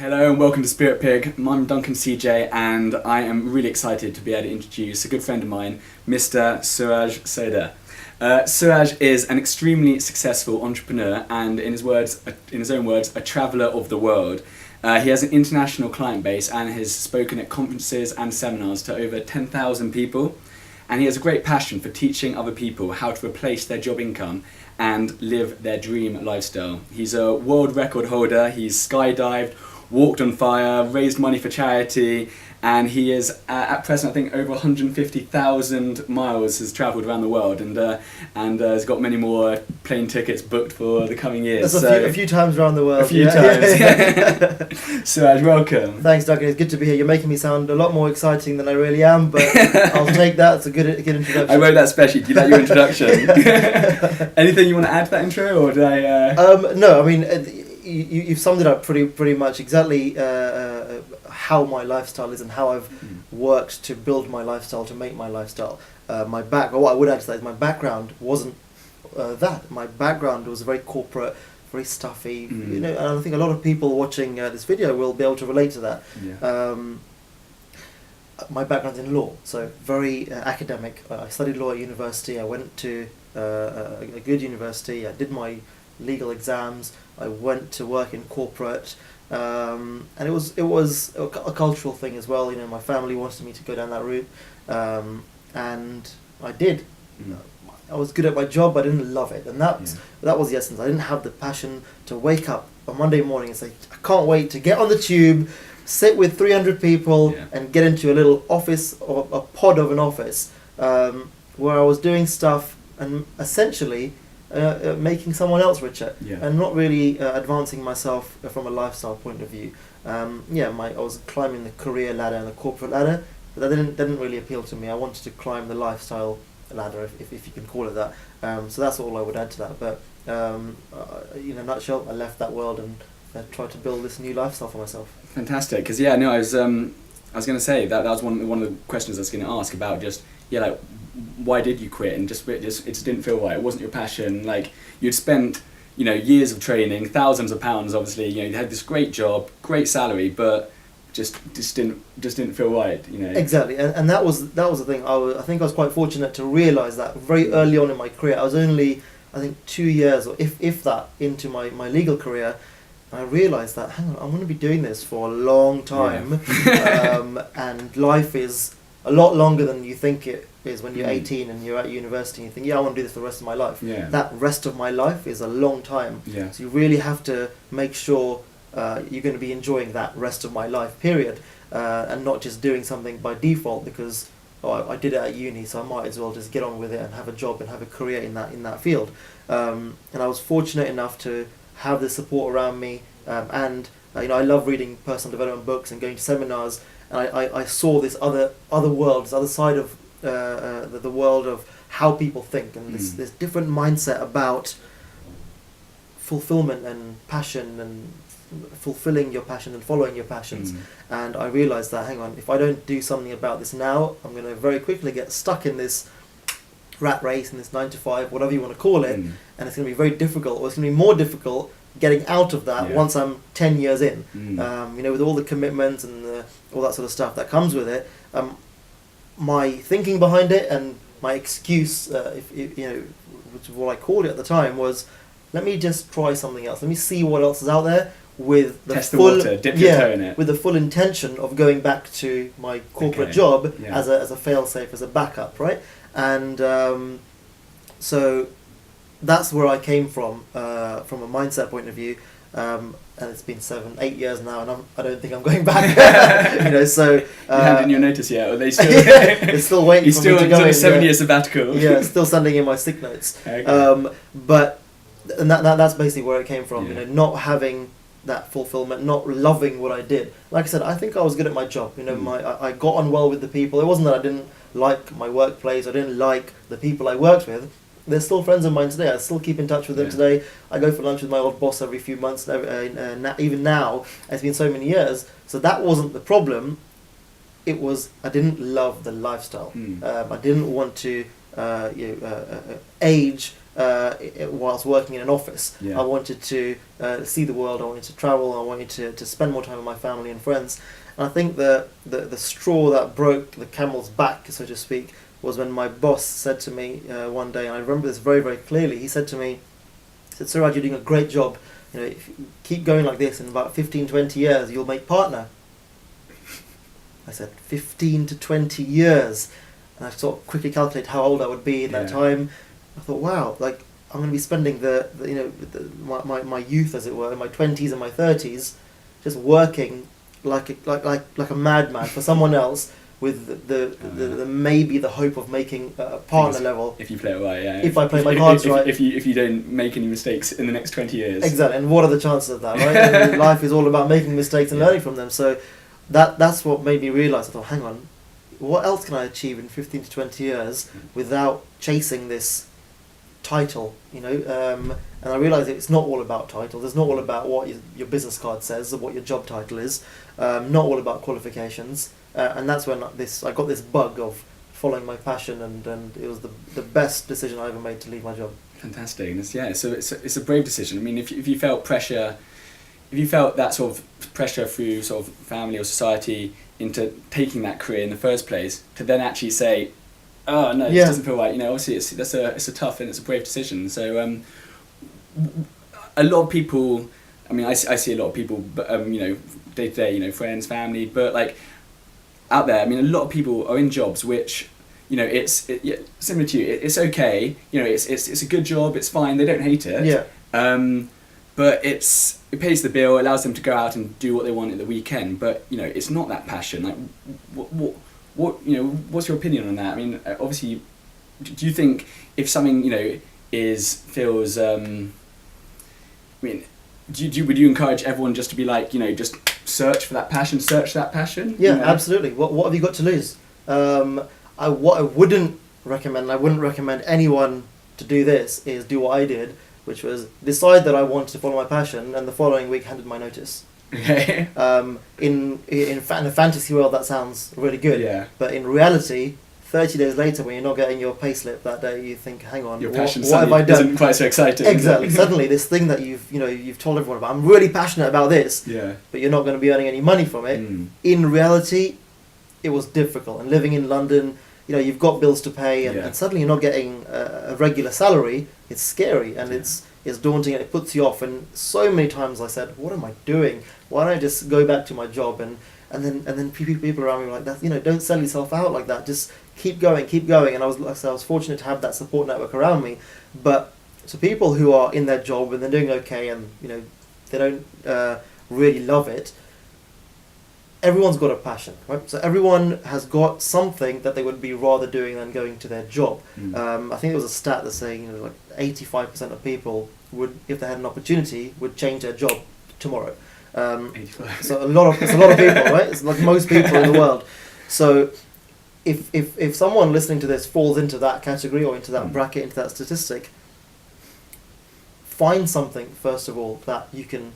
Hello and welcome to Spirit Pig. I'm Duncan CJ and I am really excited to be able to introduce a good friend of mine, Mr. Suraj Sodha. Suraj is an extremely successful entrepreneur and, in his own words, a traveller of the world. He has an international client base and has spoken at conferences and seminars to over 10,000 people. And he has a great passion for teaching other people how to replace their job income and live their dream lifestyle. He's a world record holder, he's skydived, walked on fire, raised money for charity, and he is at present, I think, over 150,000 miles has travelled around the world, and has got many more plane tickets booked for the coming years. That's a few times around the world. A few times. Suraj, welcome. Thanks, Duncan. It's good to be here. You're making me sound a lot more exciting than I really am, but I'll take that. It's a good introduction. I wrote that specially. Do you like your introduction? Anything you want to add to that intro, or did I? No, I mean, you've summed it up pretty much exactly how my lifestyle is and how I've worked to build my lifestyle, to make my lifestyle. What I would add to that is my background wasn't that. My background was very corporate, very stuffy, and I think a lot of people watching this video will be able to relate to that. Yeah. My background's in law, so very academic. I studied law at university. I went to a good university. I did my legal exams. I went to work in corporate, and it was a cultural thing as well. You know, my family wanted me to go down that route, and I did. I was good at my job, but I didn't love it, and that was the essence. I didn't have the passion to wake up on Monday morning and say, I can't wait to get on the tube, sit with 300 people, and get into a little office or a pod of an office where I was doing stuff and essentially making someone else richer, and not really advancing myself from a lifestyle point of view. I was climbing the career ladder and the corporate ladder, but that didn't really appeal to me. I wanted to climb the lifestyle ladder, if you can call it that. So that's all I would add to that. But in a nutshell, I left that world and tried to build this new lifestyle for myself. Fantastic, because I was going to say that was one of the questions I was going to ask about. Just like, why did you quit? And it just didn't feel right. It wasn't your passion. Like, you'd spent years of training, thousands of pounds. Obviously, you had this great job, great salary, but just didn't feel right. Exactly, and that was the thing. I think I was quite fortunate to realise that very early on in my career. I was only, I think, 2 years or if that into my legal career. I realised that, hang on, I'm going to be doing this for a long time, and life is a lot longer than you think it is when you're 18 and you're at university and you think, I want to do this for the rest of my life. Yeah. That rest of my life is a long time. Yeah. So you really have to make sure you're going to be enjoying that rest of my life period, and not just doing something by default because I did it at uni, so I might as well just get on with it and have a job and have a career in that field. And I was fortunate enough to have the support around me, and I love reading personal development books and going to seminars, and I saw this other world, this other side of the world of how people think, and this different mindset about fulfillment and passion and fulfilling your passion and following your passions. And I realised that, hang on, if I don't do something about this now, I'm going to very quickly get stuck in this rat race, in this 9 to 5, whatever you want to call it, and it's going to be very difficult, or it's going to be more difficult getting out of that once I'm 10 years in. With all the commitments and all that sort of stuff that comes with it. My thinking behind it and my excuse, which is what I called it at the time, was let me just try something else. Let me see what else is out there with the Test full the water, dip your toe in it. With the full intention of going back to my corporate job as a fail-safe, as a backup, right? And so that's where I came from a mindset point of view. And it's been 7-8 years now, and I don't think I'm going back. So you handed in your notice yet? Or are they still? They're still waiting. You're for still me to go on in, 7 year sabbatical. Yeah, still sending in my sick notes. Okay. But that's basically where it came from. Not having that fulfillment, not loving what I did. Like I said, I think I was good at my job. I got on well with the people. It wasn't that I didn't like my workplace. I didn't like the people I worked with. They're still friends of mine today. I still keep in touch with them today. I go for lunch with my old boss every few months, even now. It's been so many years. So that wasn't the problem. It was I didn't love the lifestyle. I didn't want to age whilst working in an office. Yeah. I wanted to see the world. I wanted to travel. I wanted to spend more time with my family and friends. And I think the straw that broke the camel's back, so to speak, was when my boss said to me one day, and I remember this very, very clearly. He said to me, "Suraj, you're doing a great job. You know, if you keep going like this, in about 15, 20 years, you'll make partner." I said, 15 to 20 years. And I sort of quickly calculated how old I would be at that time. I thought, wow, like, I'm going to be spending my youth, as it were, in my 20s and my 30s, just working like a madman for someone else, with the maybe the hope of making a partner level. If you play it right, yeah. If I play my cards right. If you don't make any mistakes in the next 20 years. Exactly, and what are the chances of that, right? I mean, life is all about making mistakes and learning from them. So that's what made me realise. I thought, hang on, what else can I achieve in 15 to 20 years without chasing this title, you know? And I realised it's not all about titles. It's not all about what your business card says or what your job title is. Not all about qualifications. And that's when I got this bug of following my passion, and it was the best decision I ever made to leave my job. Fantastic. And it's a brave decision. I mean, if you felt pressure, if you felt that sort of pressure through sort of family or society into taking that career in the first place, to then actually say, oh no, this doesn't feel right, you know, obviously it's a tough and it's a brave decision. So a lot of people, I mean, I see a lot of people, but you know, day to day, you know, friends, family, but like out there, I mean, a lot of people are in jobs which, you know, similar to you, it's okay, you know, it's a good job, it's fine, they don't hate it. Yeah. But it pays the bill, allows them to go out and do what they want at the weekend. But you know, it's not that passion. Like, what you know? What's your opinion on that? I mean, obviously, do you think if something, you know, feels? I mean, would you encourage everyone just to be like, you know, just search for that passion, Yeah, you know? Absolutely. What have you got to lose? What I wouldn't recommend, and I wouldn't recommend anyone to do this, is do what I did, which was decide that I wanted to follow my passion, and the following week handed my notice. Okay. In a fantasy world, that sounds really good. Yeah. But in reality, 30 days later, when you're not getting your payslip that day, you think, hang on, your passion what have I done? Isn't quite so exciting. Exactly. Suddenly, this thing that you've told everyone about, I'm really passionate about this. Yeah. But you're not going to be earning any money from it. In reality, it was difficult. And living in London, you know, you've got bills to pay, and suddenly you're not getting a regular salary. It's scary, and it's daunting, and it puts you off. And so many times I said, what am I doing? Why don't I just go back to my job? And then people around me were like, that, you know, don't sell yourself out like that. Just keep going. And I was fortunate to have that support network around me. But to people who are in their job and they're doing okay, and you know, they don't really love it, everyone's got a passion, right? So everyone has got something that they would be rather doing than going to their job. I think there was a stat that's saying, you know, like 85% of people would, if they had an opportunity, would change their job tomorrow. 85. So it's a lot of people, right? It's like most people in the world. So if someone listening to this falls into that category or into that bracket, into that statistic, find something first of all that you can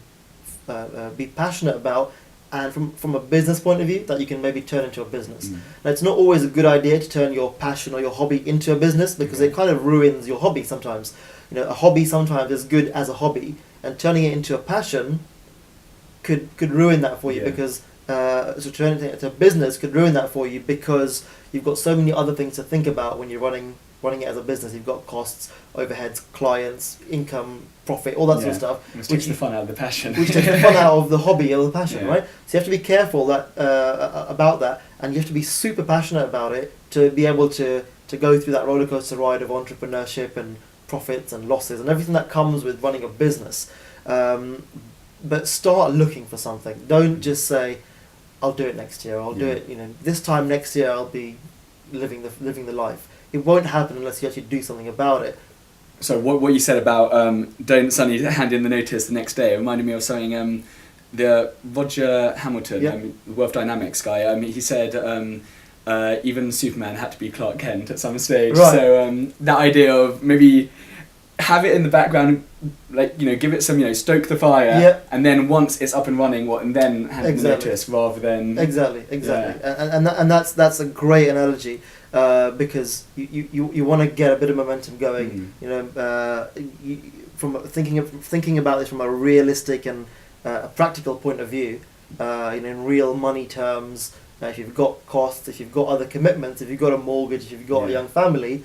be passionate about, and from a business point of view, that you can maybe turn into a business. Now, it's not always a good idea to turn your passion or your hobby into a business, because it kind of ruins your hobby sometimes. You know, a hobby sometimes is good as a hobby, and turning it into a passion could ruin that for you, because so turning it into a business could ruin that for you, because you've got so many other things to think about when you're running it as a business. You've got costs, overheads, clients, income, profit, all that sort of stuff. Which takes the fun out of the passion. Which takes the fun out of the hobby or the passion, right? So you have to be careful that about that, and you have to be super passionate about it to be able to go through that roller coaster ride of entrepreneurship and profits and losses and everything that comes with running a business. But start looking for something. Don't just say, I'll do it next year. I'll do it, you know, this time next year I'll be living the life. It won't happen unless you actually do something about it. So what you said about don't suddenly hand in the notice the next day reminded me of something. The Roger Hamilton, the Wealth Dynamics guy, he said even Superman had to be Clark Kent at some stage. Right. So that idea of maybe have it in the background, like, you know, give it some, you know, stoke the fire, and then once it's up and running, and then hand in the notice rather than... Exactly. And that's a great analogy. because you want to get a bit of momentum going. You know, from thinking about this from a realistic and a practical point of view, you know, in real money terms. If you've got costs, if you've got other commitments, if you've got a mortgage, if you've got a young family,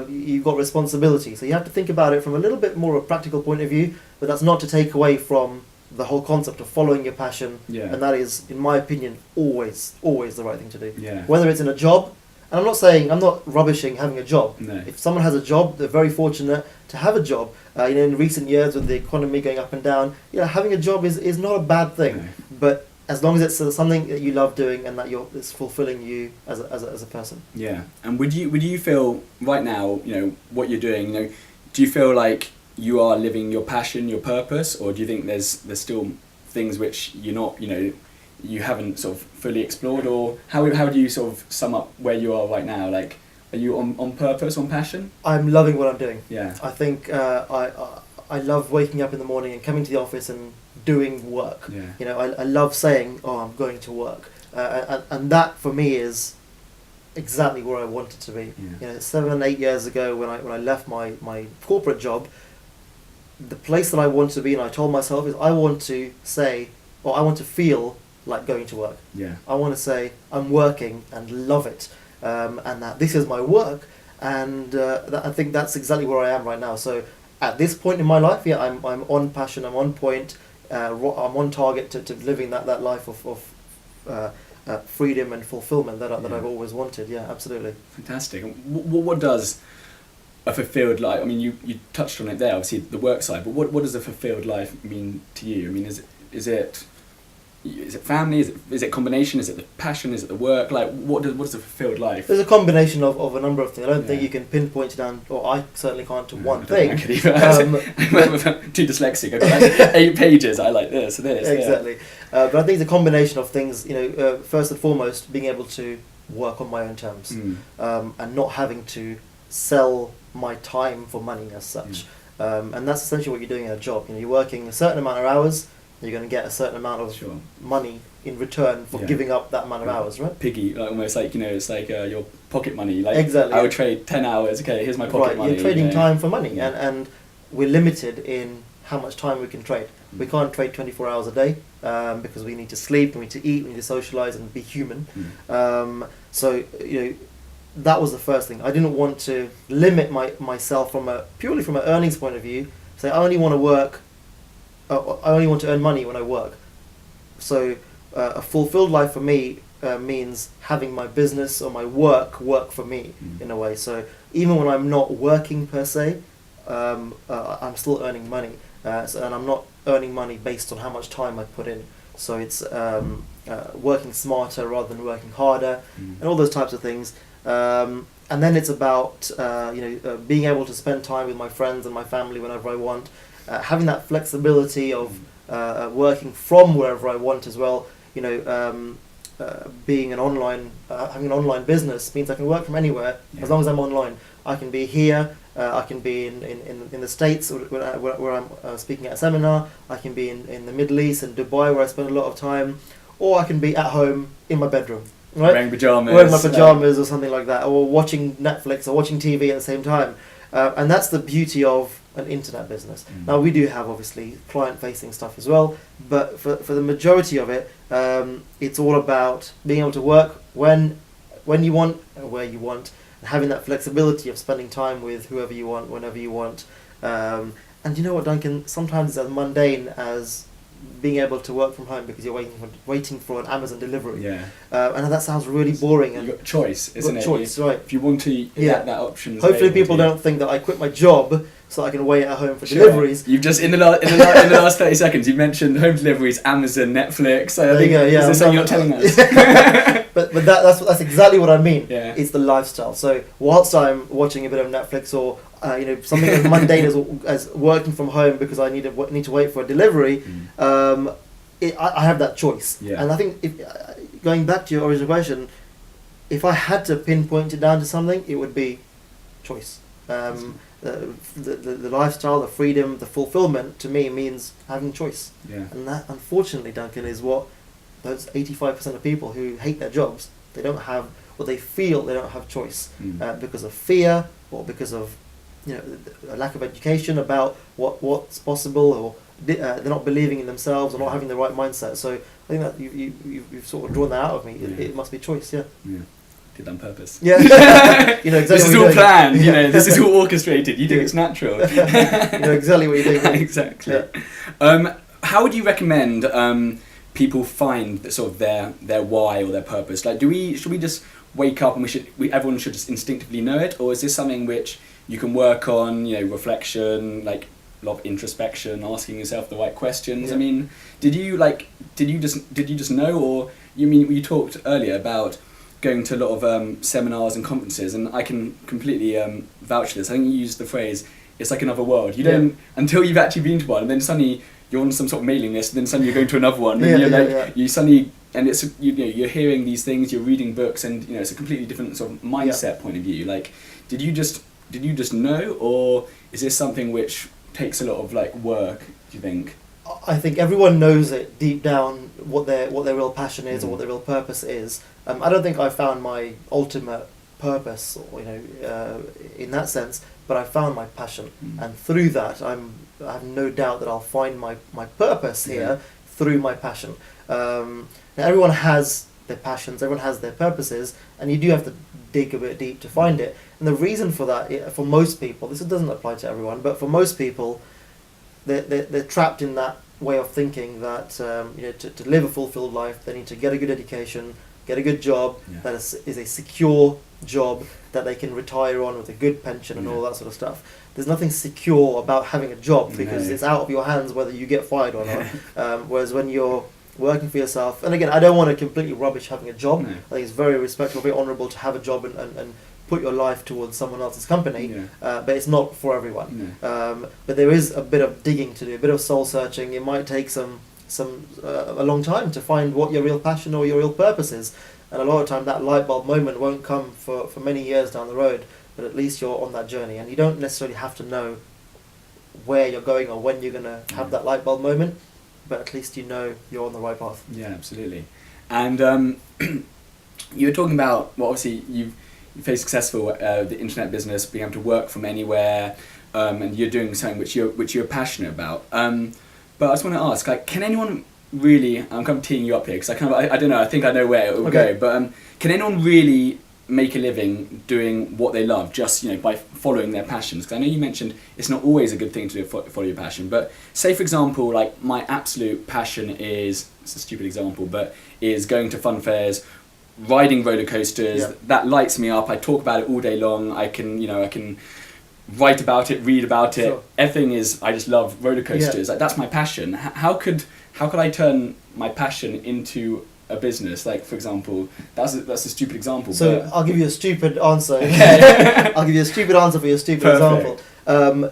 you've got responsibility. So you have to think about it from a little bit more of a practical point of view, but that's not to take away from the whole concept of following your passion. And that is, in my opinion, always the right thing to do. Whether it's in a job, and I'm not rubbishing having a job. No. If someone has a job, they're very fortunate to have a job. You know, in recent years with the economy going up and down, having a job is not a bad thing. No. But as long as it's something that you love doing and that it's fulfilling you as a person. Yeah, and would you feel right now, you know, what you're doing, you know, do you feel like you are living your passion, your purpose, or do you think there's still things which you're not, you know, you haven't sort of fully explored, or how do you sort of sum up where you are right now? Like, are you on purpose, on passion? I'm loving what I'm doing. Yeah. I think I love waking up in the morning and coming to the office and doing work. Yeah. You know, I love saying, "Oh, I'm going to work," and that for me is exactly where I wanted to be. You know, 7-8 years ago when I left my corporate job, the place that I want to be, and I told myself, is I want to say, or I want to feel like going to work. Yeah. I want to say I'm working and love it, and that this is my work, and I think that's exactly where I am right now. So at this point in my life, I'm on passion, I'm on point, I'm on target to living that life of freedom and fulfillment that I've always wanted. Yeah, absolutely. Fantastic. What does a fulfilled life, I mean, you touched on it there, obviously the work side, but what does a fulfilled life mean to you? I mean, is it family? Is it a combination? Is it the passion? Is it the work? Like, what is a fulfilled life? There's a combination of a number of things. I don't think you can pinpoint it down, or I certainly can't, to one thing. I'm too dyslexic. I've got like 8 pages. I like this. Exactly. Yeah. But I think it's a combination of things. You know, first and foremost, being able to work on my own terms, and not having to sell my time for money as such. And that's essentially what you're doing in a job. You know, you're working a certain amount of hours. You're going to get a certain amount of money in return for giving up that amount of hours, right? Piggy, like, almost like, you know, it's like your pocket money. Like, exactly. I would trade 10 hours. Okay, here's my pocket money. You're trading time for money, Yeah. and we're limited in how much time we can trade. We can't trade 24 hours a day because we need to sleep, we need to eat, we need to socialise and be human. So, you know, that was the first thing. I didn't want to limit myself purely from an earnings point of view. Say, I only want to work. I only want to earn money when I work. So a fulfilled life for me means having my business or my work for me in a way. So even when I'm not working per se, I'm still earning money, and I'm not earning money based on how much time I put in. So it's working smarter rather than working harder, and all those types of things. And then it's about being able to spend time with my friends and my family whenever I want. Having that flexibility of working from wherever I want as well. You know, being having an online business means I can work from anywhere as long as I'm online. I can be here. I can be in the States where I'm speaking at a seminar. I can be in the Middle East, in Dubai, where I spend a lot of time, or I can be at home in my bedroom. Right? Wearing my pajamas or something like that, or watching Netflix or watching TV at the same time. And that's the beauty of an internet business. Now we do have obviously client-facing stuff as well, but for the majority of it, it's all about being able to work when you want and where you want, and having that flexibility of spending time with whoever you want, whenever you want. And you know what, Duncan? Sometimes it's as mundane as being able to work from home because you're waiting for an Amazon delivery. Yeah. And that sounds really boring. And you've got choice, isn't it? Choice, right. If you want to, that option. Hopefully people don't think that I quit my job so I can wait at home for deliveries. You've just, in the last 30 seconds, you've mentioned home deliveries, Amazon, Netflix. So I think, is this something you're telling us? But that's exactly what I mean. Yeah. It's the lifestyle. So whilst I'm watching a bit of Netflix or something as mundane as working from home because I need to wait for a delivery, I have that choice. Yeah. And I think going back to your original question, if I had to pinpoint it down to something, it would be choice. The lifestyle, the freedom, the fulfillment to me means having choice. Yeah. And that, unfortunately, Duncan, is what those 85% of people who hate their jobs, they don't have, or they feel they don't have choice because of fear or because of a lack of education about what's possible, or they're not believing in themselves or not having the right mindset. So I think that you've sort of drawn that out of me. It must be choice. Yeah. Did on purpose. Yeah. Exactly. This is all planned. This is all orchestrated. You think it's natural. Exactly what you're doing. Exactly. Yeah. How would you recommend people find sort of their why or their purpose? Like, should we just wake up and everyone should just instinctively know it, or is this something which you can work on? Reflection, like a lot of introspection, asking yourself the right questions. I mean, did you just know, or you talked earlier about going to a lot of seminars and conferences, and I can completely vouch for this. I think you used the phrase, it's like another world. You don't, until you've actually been to one, and then suddenly you're on some sort of mailing list, and then suddenly you're going to another one, and you suddenly, and it's you're hearing these things, you're reading books, and it's a completely different sort of mindset point of view. Like, did you just know, or is this something which takes a lot of work, do you think? I think everyone knows it deep down what their real passion is or what their real purpose is. I don't think I found my ultimate purpose, in that sense, but I found my passion, and through that, I have no doubt that I'll find my purpose here through my passion. Now everyone has their passions, everyone has their purposes, and you do have to dig a bit deep to find it. And the reason for that, for most people, this doesn't apply to everyone, but for most people, they're trapped in that way of thinking that to live a fulfilled life, they need to get a good education, get a good job that is a secure job that they can retire on with a good pension and all that sort of stuff. There's nothing secure about having a job because it's out of your hands whether you get fired or not. Whereas when you're working for yourself, and again, I don't want to completely rubbish having a job. I think it's very respectable, very honourable to have a job and put your life towards someone else's company, but it's not for everyone. But there is a bit of digging to do, a bit of soul searching. It might take a long time to find what your real passion or your real purpose is, and a lot of time that light bulb moment won't come for many years down the road, but at least you're on that journey, and you don't necessarily have to know where you're going or when you're going to have that light bulb moment, but at least you know you're on the right path. Yeah, absolutely. And you were talking about, well, obviously you've very successful the internet business, being able to work from anywhere, and you're doing something which you're passionate about. But I just want to ask, can anyone really? I'm kind of teeing you up here because I don't know. I think I know where it will go. But can anyone really make a living doing what they love, just by following their passions? Because I know you mentioned it's not always a good thing to do, follow your passion. But say for example, my absolute passion is, it's a stupid example, but is going to fun fairs, riding roller coasters. That lights me up. I talk about it all day long. I can write about it, read about it. Everything is, I just love roller coasters. That's my passion. How could I turn my passion into a business? For example, that's a stupid example. So I'll give you a stupid answer. Okay. I'll give you a stupid answer for your stupid example. And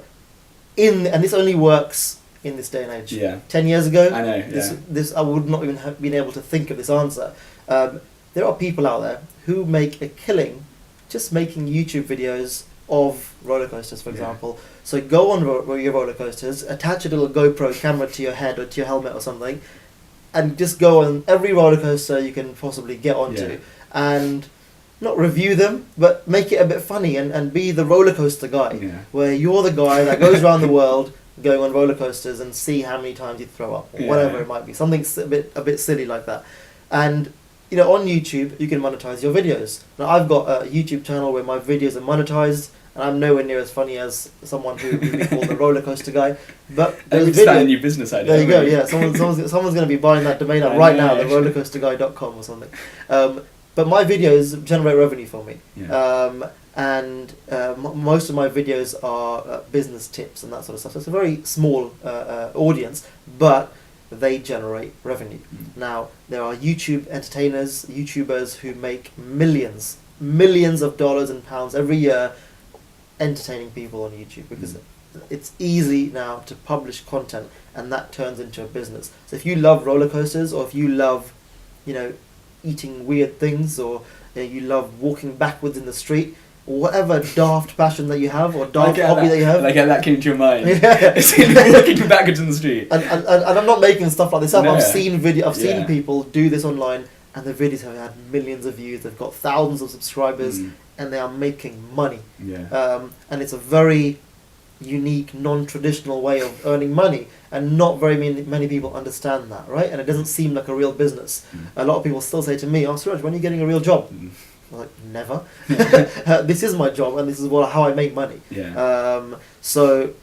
this only works in this day and age. 10 years ago, I know. This I would not even have been able to think of this answer. There are people out there who make a killing just making YouTube videos of roller coasters, for example. So go on your roller coasters, attach a little GoPro camera to your head or to your helmet or something, and just go on every roller coaster you can possibly get onto, and not review them, but make it a bit funny and be the roller coaster guy, where you're the guy that goes around the world going on roller coasters and see how many times you throw up, or whatever it might be, something a bit silly like that. And on YouTube, you can monetize your videos. Now, I've got a YouTube channel where my videos are monetized, and I'm nowhere near as funny as someone who we call the roller coaster guy. But it's a new business idea. There you go. Yeah, someone's going to be buying that domain up right now, the rollercoasterguy.com or something. But my videos generate revenue for me. And most of my videos are business tips and that sort of stuff. So it's a very small audience, but they generate revenue. Now, there are YouTube entertainers, YouTubers who make millions of dollars and pounds every year entertaining people on YouTube, because it's easy now to publish content, and that turns into a business. So if you love roller coasters, or if you love, eating weird things, or you love walking backwards in the street, whatever daft passion that you have, or daft hobby that you have. That came to your mind. It's walking backwards in the street. And I'm not making stuff like this up. I've seen people do this online, and the videos have had millions of views. They've got thousands of subscribers, and they are making money. Yeah. And it's a very unique, non-traditional way of earning money, and not very many people understand that, right? And it doesn't seem like a real business. A lot of people still say to me, "Oh, Suraj, when are you getting a real job?" I'm like, never. This is my job, and this is how I make money. Yeah. So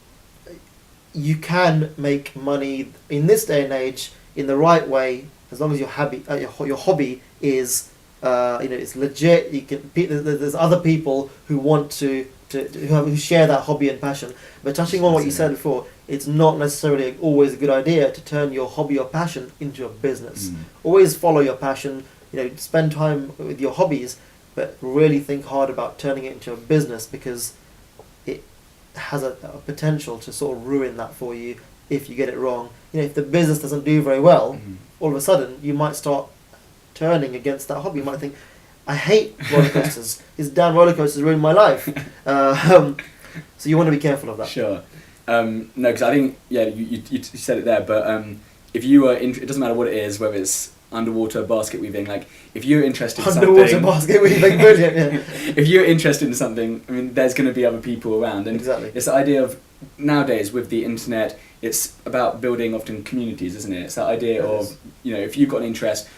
you can make money in this day and age in the right way, as long as your hobby is it's legit. You can there's other people who want to who share that hobby and passion. But touching on what you said before, it's not necessarily always a good idea to turn your hobby or passion into a business. Always follow your passion. Spend time with your hobbies, but really think hard about turning it into a business, because it has a potential to sort of ruin that for you if you get it wrong. If the business doesn't do very well, all of a sudden you might start turning against that hobby. You might think, I hate roller coasters. These damn roller coasters ruined my life. So you want to be careful of that. Sure. No, because I think, you said it there, but if you are it doesn't matter what it is, whether it's underwater basket weaving, like if you're interested in underwater something, basket weaving, brilliant. Yeah. If you're interested in something, I mean, there's going to be other people around, and exactly. It's the idea of nowadays with the internet, it's about building often communities, isn't it? It's that idea of if you've got an interest,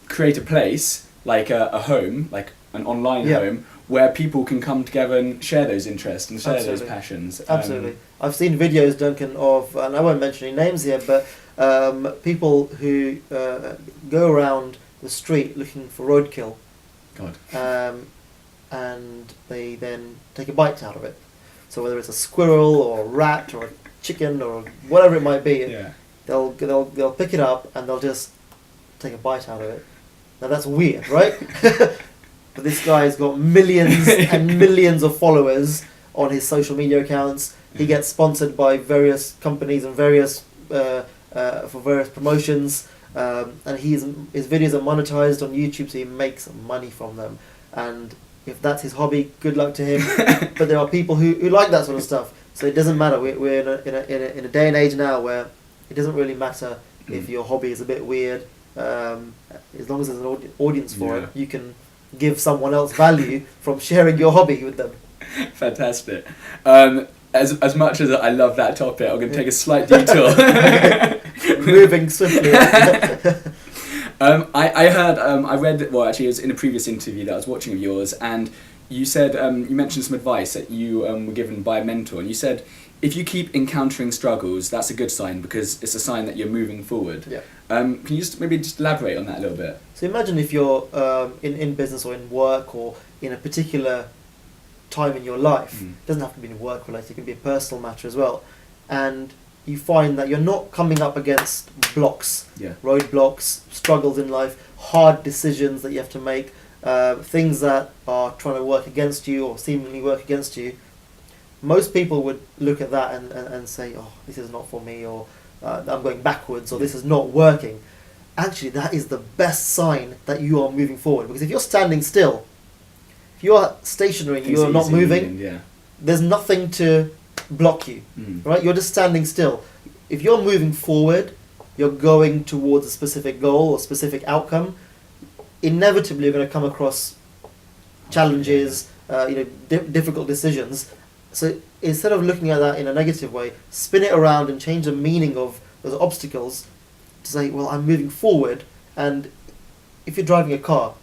create a place like a home, like an online home, where people can come together and share those interests and share those passions. Absolutely. I've seen videos, Duncan, of, and I won't mention any names here, but people who go around the street looking for roadkill. God. And they then take a bite out of it. So whether it's a squirrel or a rat or a chicken or whatever it might be, they'll pick it up and they'll just take a bite out of it. Now that's weird, right? But this guy's got millions and millions of followers on his social media accounts. He gets sponsored by various companies and various for various promotions, and his videos are monetized on YouTube, so he makes money from them. And if that's his hobby, good luck to him. But there are people who like that sort of stuff, so it doesn't matter. We're in a day and age now where it doesn't really matter if your hobby is a bit weird. As long as there's an audience for it, you can give someone else value from sharing your hobby with them. Fantastic. As much as I love that topic, I'm going to take a slight detour. Moving swiftly. I read, well, actually, it was in a previous interview that I was watching of yours, and you said, you mentioned some advice that you were given by a mentor, and you said, if you keep encountering struggles, that's a good sign, because it's a sign that you're moving forward. Yeah. Can you maybe elaborate on that a little bit? So imagine if you're in business or in work or in a particular time in your life. It doesn't have to be work related, it can be a personal matter as well. And you find that you're not coming up against blocks, roadblocks, struggles in life, hard decisions that you have to make, things that are trying to work against you or seemingly work against you. Most people would look at that and say, oh, this is not for me, or I'm going backwards, or this is not working. Actually, that is the best sign that you are moving forward. Because if you're standing still, if you are stationary, you're not moving, there's nothing to block you, right? You're just standing still. If you're moving forward, you're going towards a specific goal or specific outcome, inevitably you're going to come across challenges, difficult decisions. So instead of looking at that in a negative way, spin it around and change the meaning of those obstacles to say, well, I'm moving forward. And if you're driving a car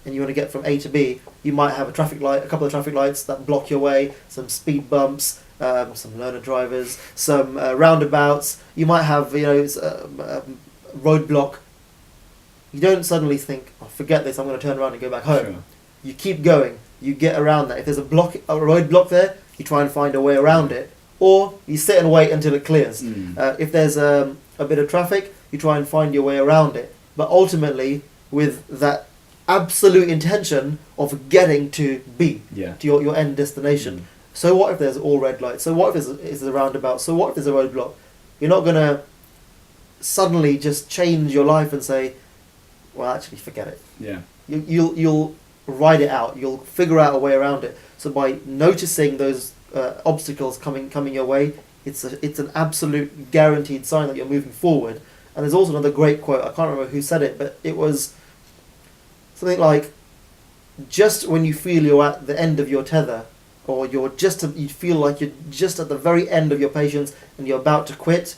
and you want to get from A to B, you might have a couple of traffic lights that block your way, some speed bumps, some learner drivers, some roundabouts. You might have, a roadblock. You don't suddenly think, oh, forget this, I'm going to turn around and go back home. Sure. You keep going. You get around that. If there's a roadblock there, you try and find a way around it, or you sit and wait until it clears. If there's a bit of traffic, you try and find your way around it. But ultimately, with that absolute intention of getting to B, to your end destination. So what if there's all red lights? So what if there's a roundabout? So what if there's a roadblock? You're not going to suddenly just change your life and say, well, actually, forget it. Yeah. You'll ride it out. You'll figure out a way around it. So by noticing those obstacles coming your way, it's an absolute guaranteed sign that you're moving forward. And there's also another great quote. I can't remember who said it, but it was, something like, just when you feel you're at the end of your tether, or you feel like you're just at the very end of your patience and you're about to quit,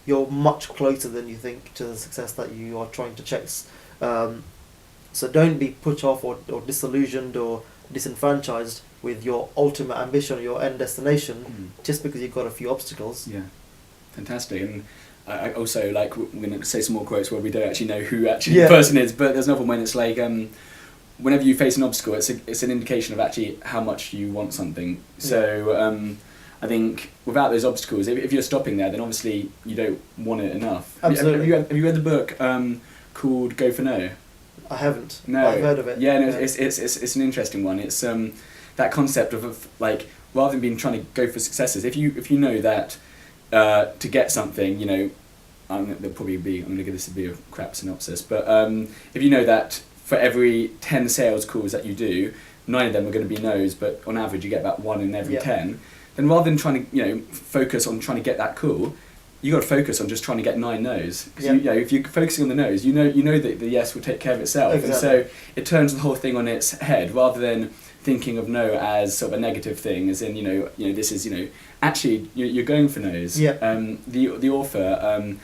you're much closer than you think to the success that you are trying to chase. So don't be put off or disillusioned or disenfranchised with your ultimate ambition or your end destination just because you've got a few obstacles. Yeah, fantastic. And I also, like, we're going to say some more quotes where we don't actually know who actually the person is, but there's another one when it's like, whenever you face an obstacle, it's an indication of actually how much you want something. So I think without those obstacles, if you're stopping there, then obviously you don't want it enough. Absolutely. Have you read the book called Go for No? I haven't. No. I've heard of it. Yeah, no, it's an interesting one. It's that concept of like, rather than trying to go for successes, if you know that to get something, you know, I'm going to give this a bit of crap synopsis, but if you know that for every 10 sales calls that you do, 9 of them are going to be no's, but on average you get about 1 in every 10, then rather than trying to, focus on trying to get that call, you got to focus on just trying to get 9 no's. Because if you're focusing on the no's, you know that the yes will take care of itself. Exactly. And so it turns the whole thing on its head, rather than thinking of no as sort of a negative thing, as in this is actually you're going for no's. The author.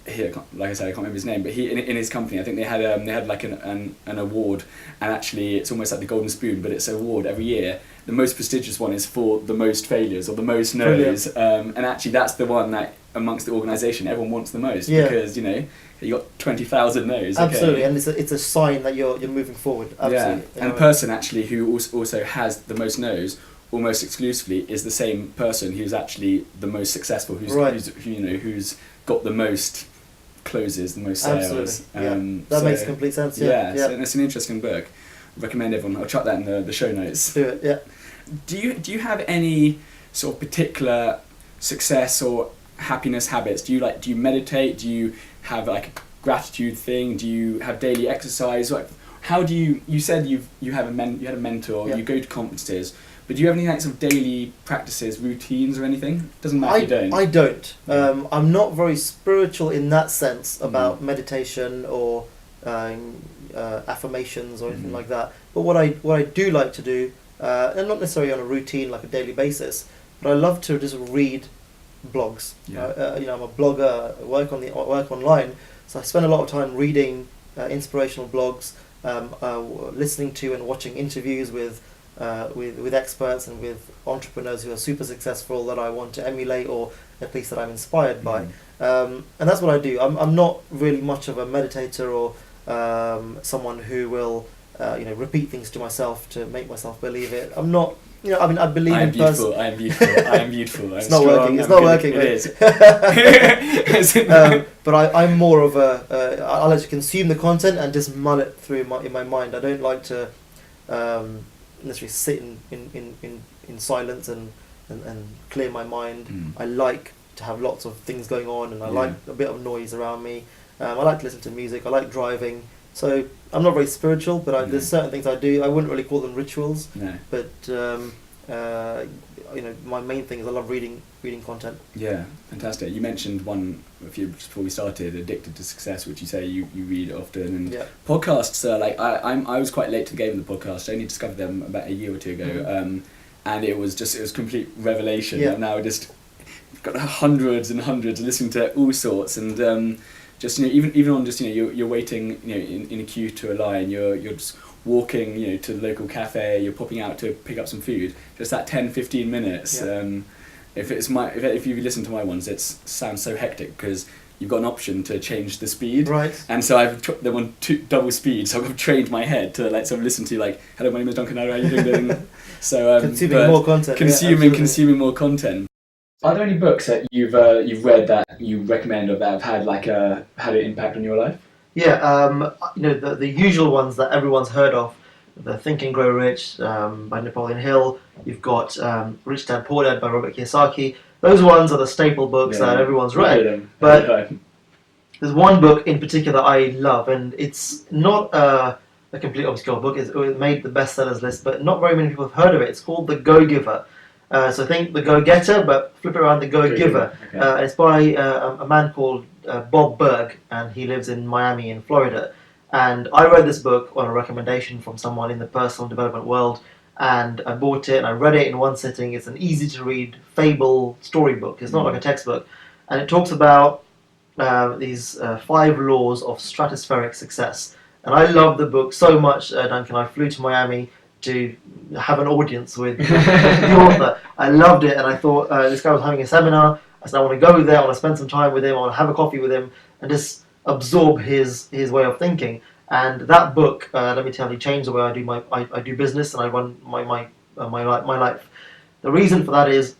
Here, like I said, I can't remember his name, but he in his company, I think they had like an award, and actually it's almost like the Golden Spoon, but it's an award every year. The most prestigious one is for the most failures or the most no's, and actually that's the one that amongst the organisation everyone wants the most, because you got 20,000 no's. Absolutely, and it's a sign that you're moving forward. Absolutely. Yeah, and the person actually who also has the most no's almost exclusively is the same person who's actually the most successful, who's got the most closes, the most sales. Absolutely. That makes complete sense. So it's an interesting book. I recommend everyone. I'll chuck that in the show notes. Do it. Yeah. Do you have any sort of particular success or happiness habits? Do you meditate? Do you have like a gratitude thing? Do you have daily exercise? Like, how do you said you had a mentor. You go to conferences. But do you have any sort of daily practices, routines, or anything? Doesn't matter if you don't. I don't. I'm not very spiritual in that sense about meditation or affirmations or anything like that. But what I do like to do, and not necessarily on a routine like a daily basis, but I love to just read blogs. I'm a blogger. I work online, so I spend a lot of time reading inspirational blogs, listening to and watching interviews with experts and with entrepreneurs who are super successful that I want to emulate, or at least that I'm inspired by. And that's what I do. I'm not really much of a meditator or someone who will repeat things to myself to make myself believe it. I'm not. I believe in person. I am beautiful. I am beautiful. It's not working. It's not working. It is. But I'm more of a. I like to consume the content and just mull it through in my mind. I don't like to necessarily sit in silence and clear my mind. I like to have lots of things going on, and I like a bit of noise around me. I like to listen to music. I like driving. So I'm not very spiritual, but there's certain things I do. I wouldn't really call them rituals. No. But my main thing is I love reading content. Yeah, fantastic. You mentioned one just before we started, Addicted to Success, which you say you read often. And podcasts are like I was quite late to the game of the podcast. I only discovered them about a year or two ago, and it was complete revelation. And now I just got hundreds and hundreds and listening to all sorts, and just even on just you're waiting in a queue to a line, you're just walking to the local cafe, you're popping out to pick up some food, just that 10-15 minutes. If you listen to my ones, it sounds so hectic because you've got an option to change the speed, right? And so I've them on double speed, so I've trained my head to sort of listen to hello, my name is Duncan, how are you doing? So consuming more content, consuming more content. Are there any books that you've read that you recommend or that have had had an impact on your life? Yeah, the usual ones that everyone's heard of, the Think and Grow Rich by Napoleon Hill. You've got Rich Dad Poor Dad by Robert Kiyosaki. Those ones are the staple books that everyone's read. But there's one book in particular I love, and it's not a complete obscure book. It made the bestsellers list, but not very many people have heard of it. It's called The Go-Giver. So think The Go-Getter, but flip it around, The Go-Giver. It's by a man called Bob Berg, and he lives in Miami in Florida. And I read this book on a recommendation from someone in the personal development world, and I bought it and I read it in one sitting. It's an easy to read fable storybook. It's not like a textbook, and it talks about these 5 laws of stratospheric success. And I love the book so much, Duncan. I flew to Miami to have an audience with the author. I loved it, and I thought this guy was having a seminar. I said, I want to go there, I want to spend some time with him, I want to have a coffee with him, and just absorb his way of thinking. And that book, let me tell you, changed the way I do business and I run my life. The reason for that is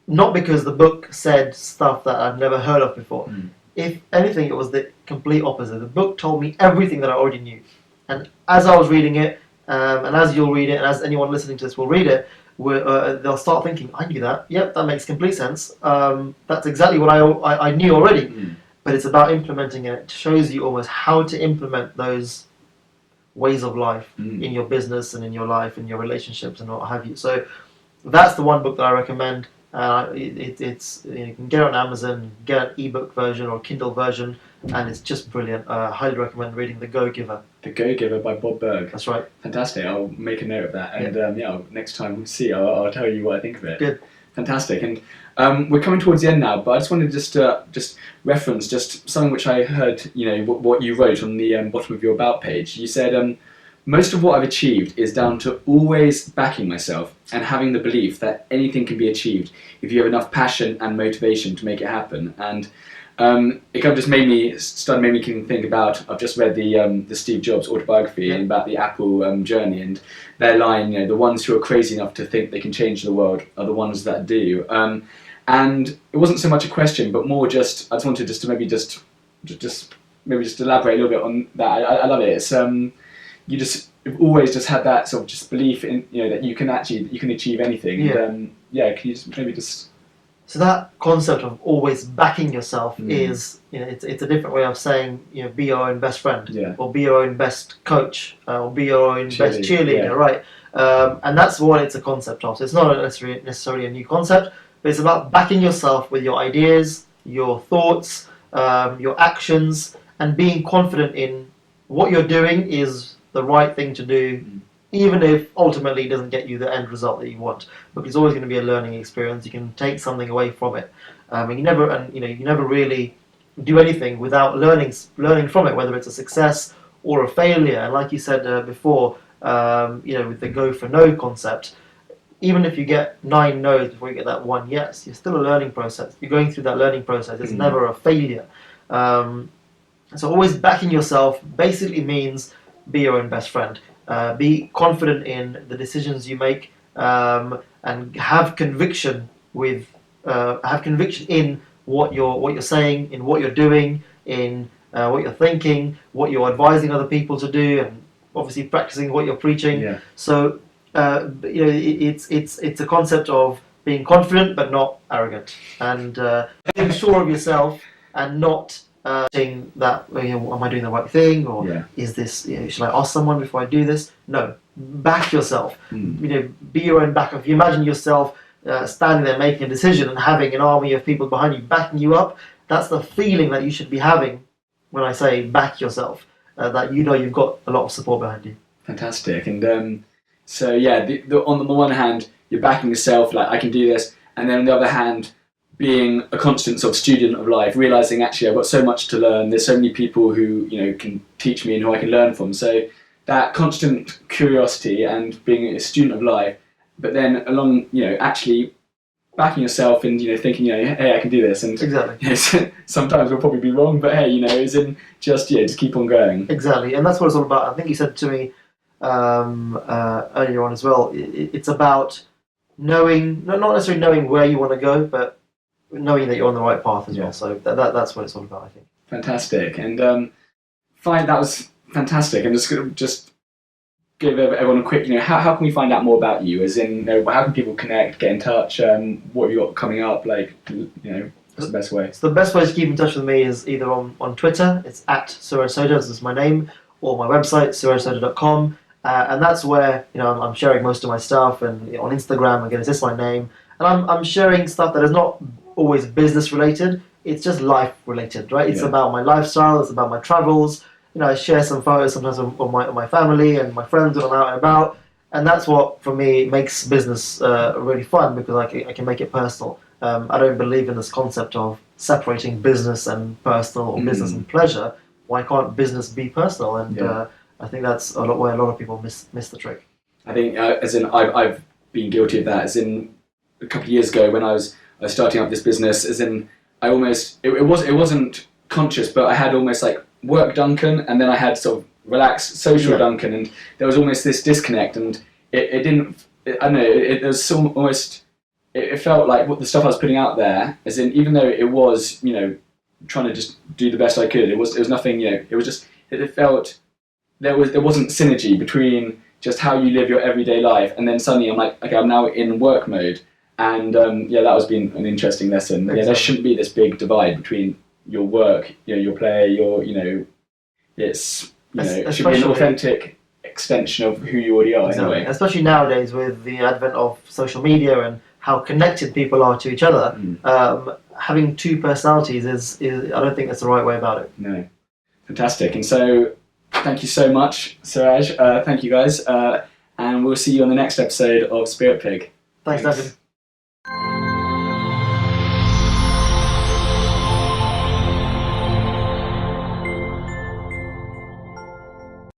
not because the book said stuff that I'd never heard of before. If anything, it was the complete opposite. The book told me everything that I already knew. And as I was reading it, and as you'll read it, and as anyone listening to this will read it, they'll start thinking, I knew that. Yep, that makes complete sense. That's exactly what I knew already. But it's about implementing it. It shows you almost how to implement those ways of life in your business and in your life, in your relationships and what have you. So that's the one book that I recommend. It's you can get it on Amazon, get an ebook version or Kindle version, and it's just brilliant. I highly recommend reading The Go-Giver. The Go-Giver by Bob Berg. That's right. Fantastic. I'll make a note of that, and next time we see, I'll tell you what I think of it. Good. Fantastic. And we're coming towards the end now, but I just wanted to just reference just something which I heard, what you wrote on the bottom of your About page. You said, most of what I've achieved is down to always backing myself and having the belief that anything can be achieved if you have enough passion and motivation to make it happen. And it kind of just made me think about, I've just read the Steve Jobs autobiography and about the Apple journey, and their line, the ones who are crazy enough to think they can change the world are the ones that do. And it wasn't so much a question, but more just, I just wanted to maybe just elaborate a little bit on that. I love it. It's you've always just had that sort of just belief in, that you can achieve anything. Yeah. And, can you just maybe just... So that concept of always backing yourself is, it's a different way of saying, be your own best friend, or be your own best coach, or be your own best cheerleader, right? And that's what it's a concept of. So it's not necessarily a new concept, but it's about backing yourself with your ideas, your thoughts, your actions, and being confident in what you're doing is the right thing to do, even if ultimately it doesn't get you the end result that you want. But it's always going to be a learning experience. You can take something away from it, and you never really do anything without learning from it, whether it's a success or a failure. And like you said before, with the go for no concept, even if you get 9 no's before you get that 1 yes, you're still a learning process. You're going through that learning process. It's never a failure. So always backing yourself basically means be your own best friend. Be confident in the decisions you make, and have conviction in what you're saying, in what you're doing, in what you're thinking, what you're advising other people to do, and obviously practicing what you're preaching. Yeah. So it's a concept of being confident but not arrogant, and being sure of yourself and not saying that, am I doing the right thing, or is this, should I ask someone before I do this? No, back yourself. Be your own backup. If you imagine yourself standing there making a decision and having an army of people behind you backing you up, that's the feeling that you should be having when I say back yourself, that you've got a lot of support behind you. Fantastic. And so on the one hand, you're backing yourself, like I can do this, and then on the other hand, being a constant sort of student of life, realising actually I've got so much to learn, there's so many people who can teach me and who I can learn from. So that constant curiosity and being a student of life, but then along, actually backing yourself and thinking, hey, I can do this. And exactly. Sometimes we'll probably be wrong, but hey, as in just keep on going. Exactly, and that's what it's all about. I think you said to me earlier on as well. It's about knowing, not necessarily knowing where you want to go, but knowing that you're on the right path as well. So that's what it's all about, I think. Fantastic. And fine, that was fantastic. I'm just going to give everyone a quick, how can we find out more about you? As in, how can people connect, get in touch? What have you got coming up? What's the best way? So the best way to keep in touch with me is either on Twitter, it's at Suraj Sodha, this is my name, or my website, surajsodha.com. And that's where, I'm sharing most of my stuff. And on Instagram, again, it's just my name. And I'm sharing stuff that is not always business related, it's just life related, right? It's about my lifestyle, it's about my travels, I share some photos sometimes of my family and my friends when I'm out and about, and that's what for me makes business really fun, because I can make it personal. I don't believe in this concept of separating business and personal, or business and pleasure. Why can't business be personal? And I think that's a lot where a lot of people miss the trick. I think, as in, I've been guilty of that. As in, a couple of years ago when I was starting up this business, as in, I almost it wasn't conscious, but I had almost like work Duncan, and then I had sort of relaxed social Duncan, and there was almost this disconnect, and it didn't. I don't know. It was so almost. It felt like what the stuff I was putting out there, as in, even though it was, trying to just do the best I could, it was nothing. It was just. It felt there wasn't synergy between just how you live your everyday life, and then suddenly I'm like, okay, I'm now in work mode, and that has been an interesting lesson. Exactly. Yeah, there shouldn't be this big divide between your work, your play, it's it should be an authentic extension of who you already are. Exactly. Anyway. Especially nowadays with the advent of social media and how connected people are to each other, having two personalities is I don't think that's the right way about it. No, fantastic. And so, thank you so much, Suraj. Thank you guys, and we'll see you on the next episode of Spirit Pig. Thanks, Duncan.